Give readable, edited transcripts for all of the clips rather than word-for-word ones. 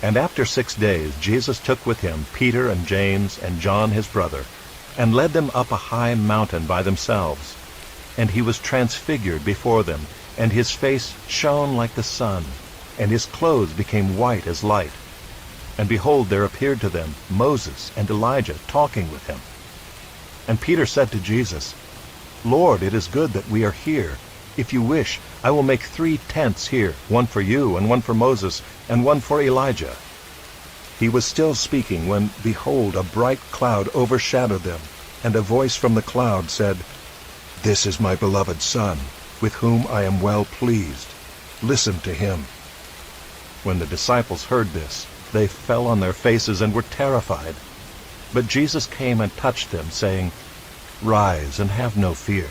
And after 6 days Jesus took with him Peter and James and John his brother, and led them up a high mountain by themselves. And he was transfigured before them, and his face shone like the sun, and his clothes became white as light. And behold, there appeared to them Moses and Elijah talking with him. And Peter said to Jesus, Lord, it is good that we are here. If you wish, I will make 3 tents here, one for you, and one for Moses, and one for Elijah. He was still speaking when, behold, a bright cloud overshadowed them, and a voice from the cloud said, This is my beloved Son, with whom I am well pleased. Listen to him. When the disciples heard this, they fell on their faces and were terrified. But Jesus came and touched them, saying, Rise and have no fear.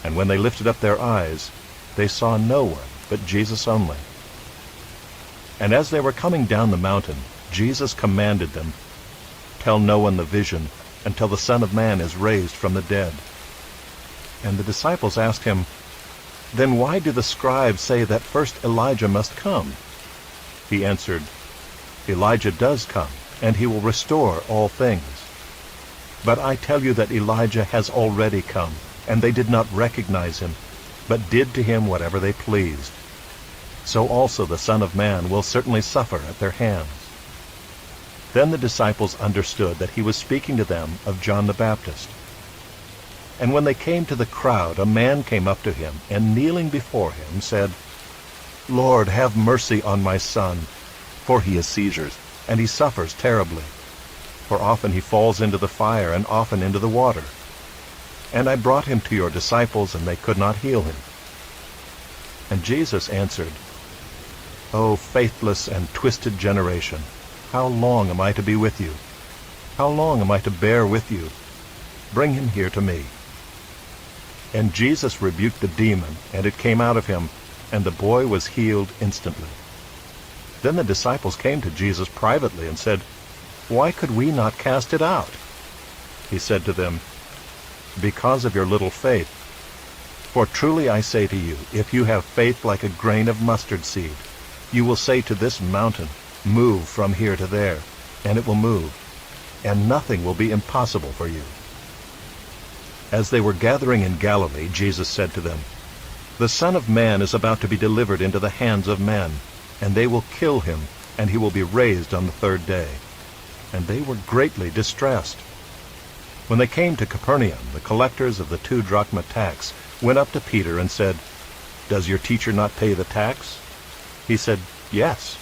And when they lifted up their eyes, they saw no one but Jesus only. And as they were coming down the mountain, Jesus commanded them, Tell no one the vision until the Son of Man is raised from the dead. And the disciples asked him, Then why do the scribes say that first Elijah must come? He answered, Elijah does come, and he will restore all things. But I tell you that Elijah has already come, and they did not recognize him, but did to him whatever they pleased. So also the Son of Man will certainly suffer at their hands. Then the disciples understood that he was speaking to them of John the Baptist. And when they came to the crowd, a man came up to him, and kneeling before him said, Lord, have mercy on my son, for he has seizures, and he suffers terribly. For often he falls into the fire, and often into the water. And I brought him to your disciples, and they could not heal him. And Jesus answered, O faithless and twisted generation, how long am I to be with you? How long am I to bear with you? Bring him here to me. And Jesus rebuked the demon, and it came out of him, and the boy was healed instantly. Then the disciples came to Jesus privately and said, Why could we not cast it out? He said to them, Because of your little faith. For truly I say to you, if you have faith like a grain of mustard seed, you will say to this mountain, Move from here to there, and it will move, and nothing will be impossible for you. As they were gathering in Galilee, Jesus said to them, The Son of Man is about to be delivered into the hands of men, and they will kill him, and he will be raised on the 3rd day. And they were greatly distressed. When they came to Capernaum, the collectors of the 2 drachma tax went up to Peter and said, Does your teacher not pay the tax? He said, Yes.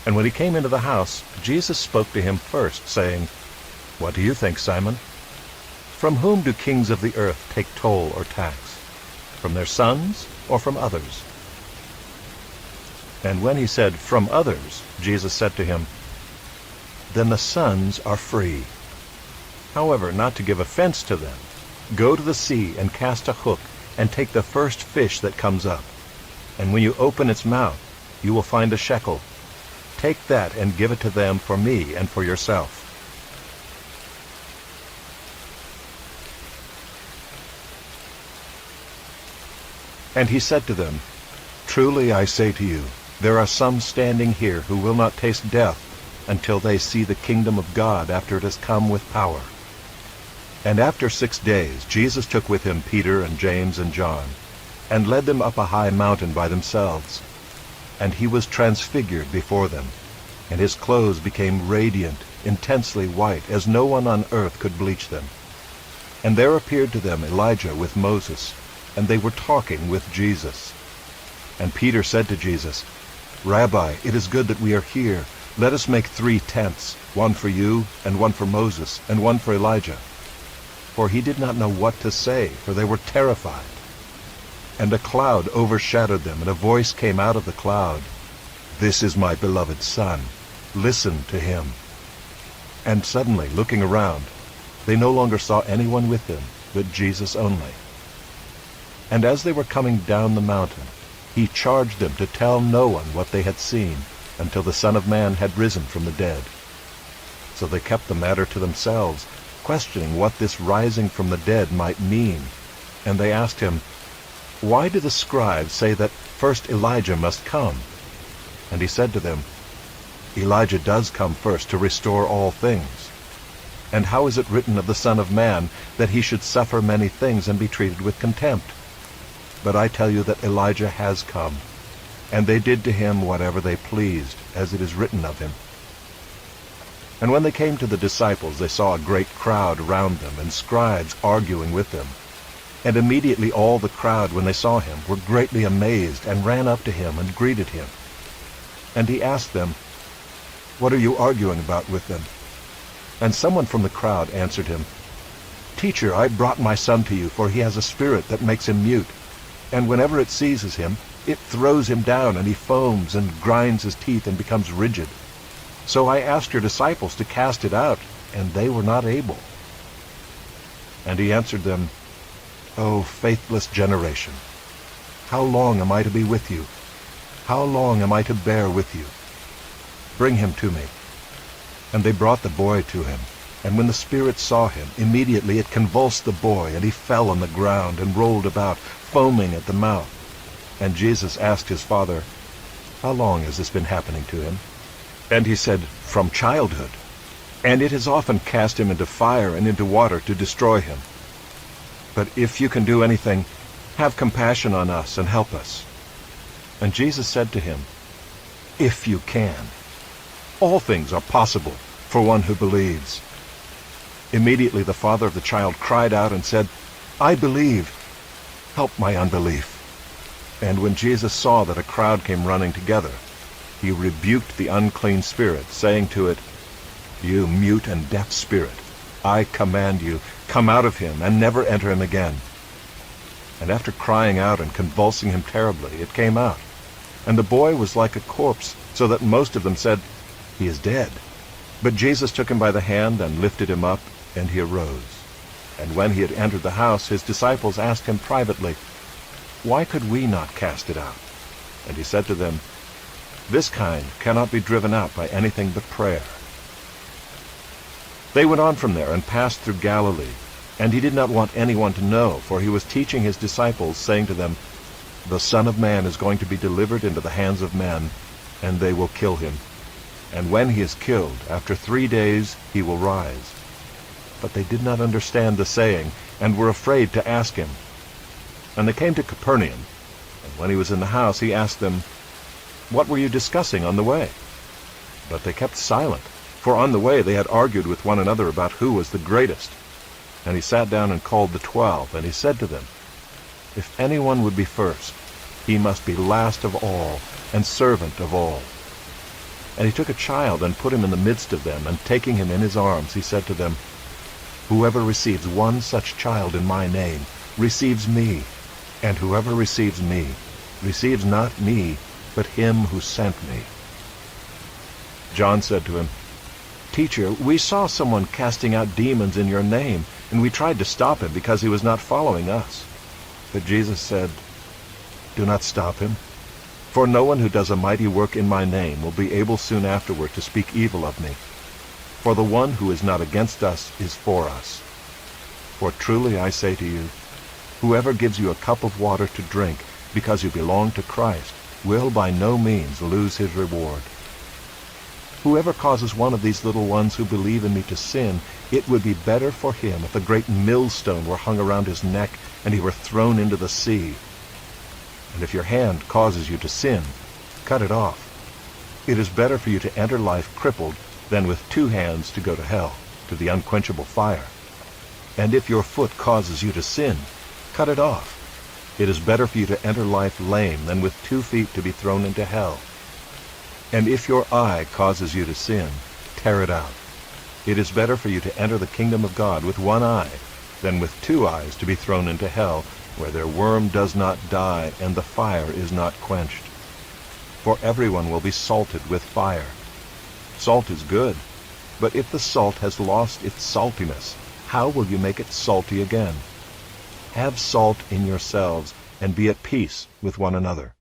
And when he came into the house, Jesus spoke to him first, saying, What do you think, Simon? From whom do kings of the earth take toll or tax? From their sons or from others? And when he said, From others, Jesus said to him, Then the sons are free. However, not to give offense to them, go to the sea and cast a hook, and take the first fish that comes up. And when you open its mouth, you will find a shekel. Take that and give it to them for me and for yourself. And he said to them, Truly I say to you, there are some standing here who will not taste death until they see the kingdom of God after it has come with power. And after 6 days Jesus took with him Peter and James and John, and led them up a high mountain by themselves. And he was transfigured before them, and his clothes became radiant, intensely white, as no one on earth could bleach them. And there appeared to them Elijah with Moses, and they were talking with Jesus. And Peter said to Jesus, Rabbi, it is good that we are here. Let us make 3 tents, one for you, and one for Moses, and one for Elijah. For he did not know what to say, for they were terrified. And a cloud overshadowed them, and a voice came out of the cloud, This is my beloved Son. Listen to him. And suddenly, looking around, they no longer saw anyone with them, but Jesus only. And as they were coming down the mountain, he charged them to tell no one what they had seen, until the Son of Man had risen from the dead. So they kept the matter to themselves, questioning what this rising from the dead might mean. And they asked him, Why do the scribes say that first Elijah must come? And he said to them, Elijah does come first to restore all things. And how is it written of the Son of Man that he should suffer many things and be treated with contempt? But I tell you that Elijah has come, and they did to him whatever they pleased, as it is written of him. And when they came to the disciples, they saw a great crowd around them, and scribes arguing with them. And immediately all the crowd, when they saw him, were greatly amazed, and ran up to him and greeted him. And he asked them, "What are you arguing about with them?" And someone from the crowd answered him, "Teacher, I brought my son to you, for he has a spirit that makes him mute. And whenever it seizes him, it throws him down, and he foams and grinds his teeth and becomes rigid. So I asked your disciples to cast it out, and they were not able." And he answered them, "O faithless generation, how long am I to be with you? How long am I to bear with you? Bring him to me." And they brought the boy to him. And when the spirit saw him, immediately it convulsed the boy, and he fell on the ground and rolled about, foaming at the mouth. And Jesus asked his father, "How long has this been happening to him?" And he said, "From childhood. And it has often cast him into fire and into water to destroy him. But if you can do anything, have compassion on us and help us." And Jesus said to him, "If you can. All things are possible for one who believes." Immediately the father of the child cried out and said, "I believe. Help my unbelief." And when Jesus saw that a crowd came running together, he rebuked the unclean spirit, saying to it, "You mute and deaf spirit, I command you, come out of him, and never enter him again." And after crying out and convulsing him terribly, it came out. And the boy was like a corpse, so that most of them said, "He is dead." But Jesus took him by the hand and lifted him up, and he arose. And when he had entered the house, his disciples asked him privately, "Why could we not cast it out?" And he said to them, "This kind cannot be driven out by anything but prayer." They went on from there and passed through Galilee, and he did not want anyone to know, for he was teaching his disciples, saying to them, "The Son of Man is going to be delivered into the hands of men, and they will kill him. And when he is killed, after 3 days he will rise." But they did not understand the saying, and were afraid to ask him. And they came to Capernaum, and when he was in the house, he asked them, "What were you discussing on the way?" But they kept silent, for on the way they had argued with one another about who was the greatest. And he sat down and called the 12, and he said to them, "If anyone would be first, he must be last of all, and servant of all." And he took a child and put him in the midst of them, and taking him in his arms, he said to them, "Whoever receives one such child in my name receives me, and whoever receives me receives not me, but him who sent me." John said to him, "Teacher, we saw someone casting out demons in your name, and we tried to stop him because he was not following us." But Jesus said, "Do not stop him. For no one who does a mighty work in my name will be able soon afterward to speak evil of me. For the one who is not against us is for us. For truly I say to you, whoever gives you a cup of water to drink because you belong to Christ will by no means lose his reward. Whoever causes one of these little ones who believe in me to sin, it would be better for him if a great millstone were hung around his neck and he were thrown into the sea. And if your hand causes you to sin, cut it off. It is better for you to enter life crippled than with 2 hands to go to hell, to the unquenchable fire. And if your foot causes you to sin, cut it off. It is better for you to enter life lame than with 2 feet to be thrown into hell. And if your eye causes you to sin, tear it out. It is better for you to enter the kingdom of God with 1 eye than with 2 eyes to be thrown into hell, where their worm does not die and the fire is not quenched. For everyone will be salted with fire. Salt is good, but if the salt has lost its saltiness, how will you make it salty again? Have salt in yourselves, and be at peace with one another.